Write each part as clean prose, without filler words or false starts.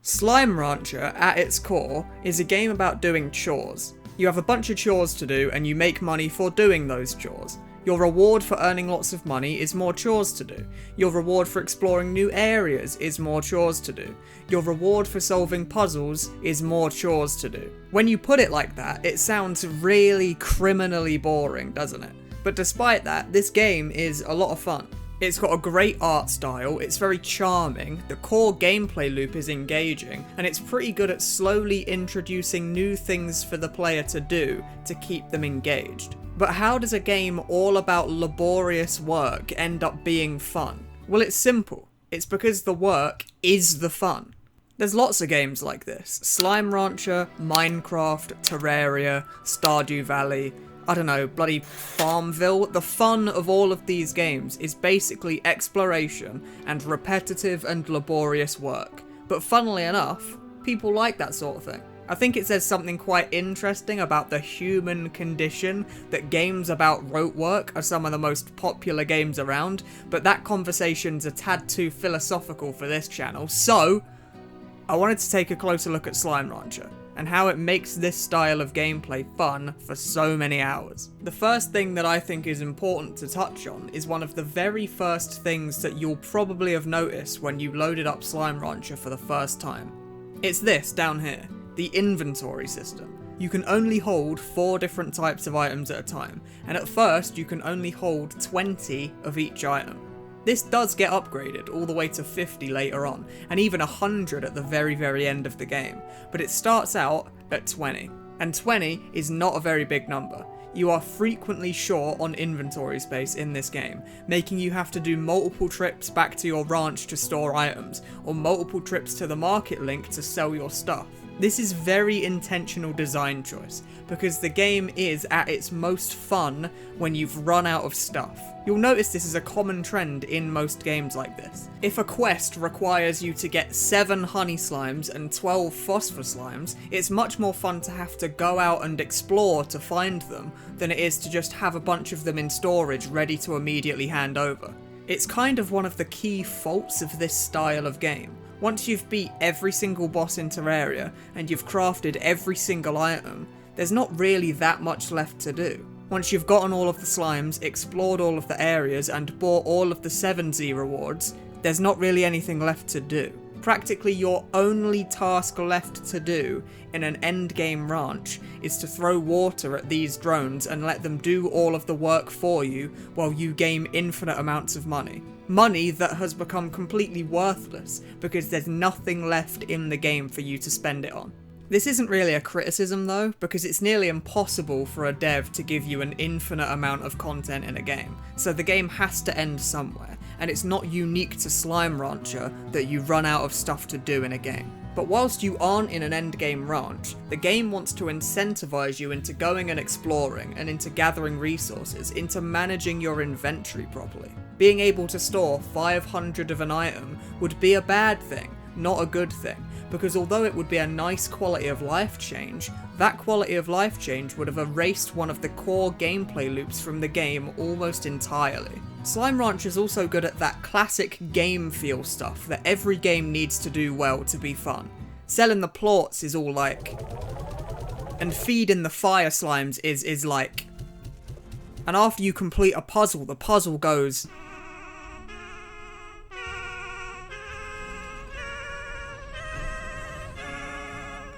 Slime Rancher, at its core, is a game about doing chores. You have a bunch of chores to do and you make money for doing those chores. Your reward for earning lots of money is more chores to do. Your reward for exploring new areas is more chores to do. Your reward for solving puzzles is more chores to do. When you put it like that, it sounds really criminally boring, doesn't it? But despite that, this game is a lot of fun. It's got a great art style, it's very charming, the core gameplay loop is engaging, and it's pretty good at slowly introducing new things for the player to do to keep them engaged. But how does a game all about laborious work end up being fun? Well, it's simple. It's because the work is the fun. There's lots of games like this. Slime Rancher, Minecraft, Terraria, Stardew Valley, I don't know, bloody Farmville. The fun of all of these games is basically exploration and repetitive and laborious work. But funnily enough, people like that sort of thing. I think it says something quite interesting about the human condition that games about rote work are some of the most popular games around, but that conversation's a tad too philosophical for this channel, so I wanted to take a closer look at Slime Rancher and how it makes this style of gameplay fun for so many hours. The first thing that I think is important to touch on is one of the very first things that you'll probably have noticed when you loaded up Slime Rancher for the first time. It's this down here, the inventory system. You can only hold 4 different types of items at a time, and at first you can only hold 20 of each item. This does get upgraded all the way to 50 later on, and even 100 at the very end of the game, but it starts out at 20. And 20 is not a very big number. You are frequently short on inventory space in this game, making you have to do multiple trips back to your ranch to store items, or multiple trips to the market link to sell your stuff. This is very intentional design choice, because the game is at its most fun when you've run out of stuff. You'll notice this is a common trend in most games like this. If a quest requires you to get 7 honey slimes and 12 phosphor slimes, it's much more fun to have to go out and explore to find them than it is to just have a bunch of them in storage ready to immediately hand over. It's kind of one of the key faults of this style of game. Once you've beat every single boss in Terraria, and you've crafted every single item, there's not really that much left to do. Once you've gotten all of the slimes, explored all of the areas, and bought all of the 7Z rewards, there's not really anything left to do. Practically your only task left to do in an endgame ranch is to throw water at these drones and let them do all of the work for you while you gain infinite amounts of money. Money that has become completely worthless because there's nothing left in the game for you to spend it on. This isn't really a criticism though, because it's nearly impossible for a dev to give you an infinite amount of content in a game, so the game has to end somewhere, and it's not unique to Slime Rancher that you run out of stuff to do in a game. But whilst you aren't in an endgame ranch, the game wants to incentivize you into going and exploring, and into gathering resources, into managing your inventory properly. Being able to store 500 of an item would be a bad thing, not a good thing, because although it would be a nice quality of life change, that quality of life change would have erased one of the core gameplay loops from the game almost entirely. Slime Rancher is also good at that classic game feel stuff that every game needs to do well to be fun. Selling the plorts is all like, and feeding the fire slimes is like, and after you complete a puzzle, the puzzle goes.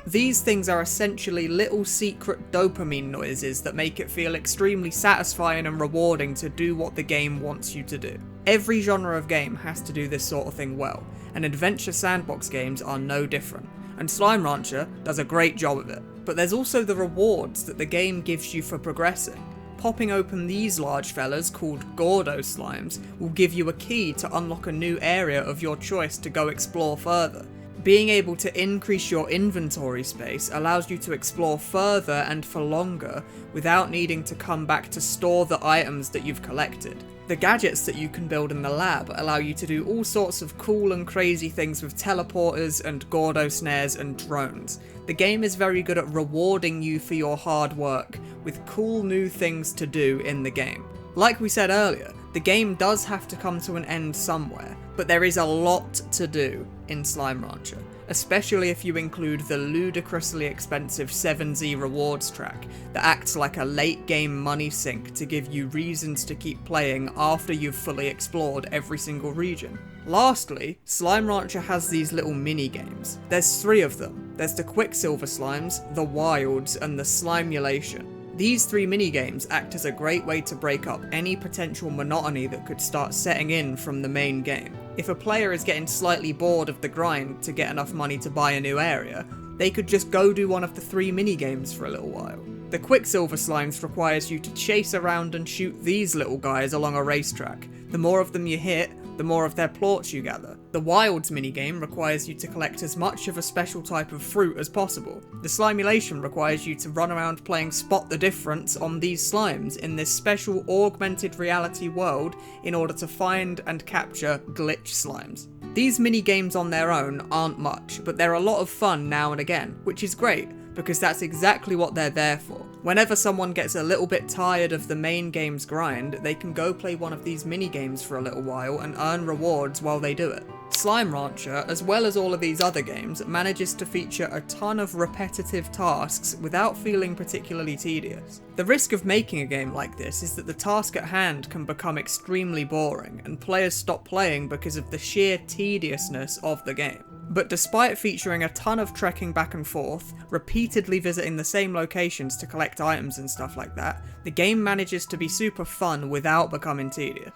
These things are essentially little secret dopamine noises that make it feel extremely satisfying and rewarding to do what the game wants you to do. Every genre of game has to do this sort of thing well, and adventure sandbox games are no different, and Slime Rancher does a great job of it. But there's also the rewards that the game gives you for progressing. Popping open these large fellas called Gordo Slimes will give you a key to unlock a new area of your choice to go explore further. Being able to increase your inventory space allows you to explore further and for longer without needing to come back to store the items that you've collected. The gadgets that you can build in the lab allow you to do all sorts of cool and crazy things with teleporters and Gordo snares and drones. The game is very good at rewarding you for your hard work with cool new things to do in the game. Like we said earlier, The game does have to come to an end somewhere, but there is a lot to do in Slime Rancher, especially if you include the ludicrously expensive 7Z rewards track that acts like a late game money sink to give you reasons to keep playing after you've fully explored every single region. Lastly, Slime Rancher has these little mini-games. There's 3 of them. There's the Quicksilver Slimes, the Wilds, and the Slimulation. These 3 minigames act as a great way to break up any potential monotony that could start setting in from the main game. If a player is getting slightly bored of the grind to get enough money to buy a new area, they could just go do one of the 3 minigames for a little while. The Quicksilver Slimes requires you to chase around and shoot these little guys along a racetrack. The more of them you hit, the more of their plorts you gather. The Wilds minigame requires you to collect as much of a special type of fruit as possible. The Slimulation requires you to run around playing Spot the Difference on these slimes in this special augmented reality world in order to find and capture glitch slimes. These mini-games on their own aren't much, but they're a lot of fun now and again, which is great, because that's exactly what they're there for. Whenever someone gets a little bit tired of the main game's grind, they can go play one of these mini-games for a little while and earn rewards while they do it. Slime Rancher, as well as all of these other games, manages to feature a ton of repetitive tasks without feeling particularly tedious. The risk of making a game like this is that the task at hand can become extremely boring, and players stop playing because of the sheer tediousness of the game. But despite featuring a ton of trekking back and forth, repeatedly visiting the same locations to collect items and stuff like that, the game manages to be super fun without becoming tedious.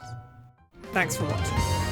Thanks for watching.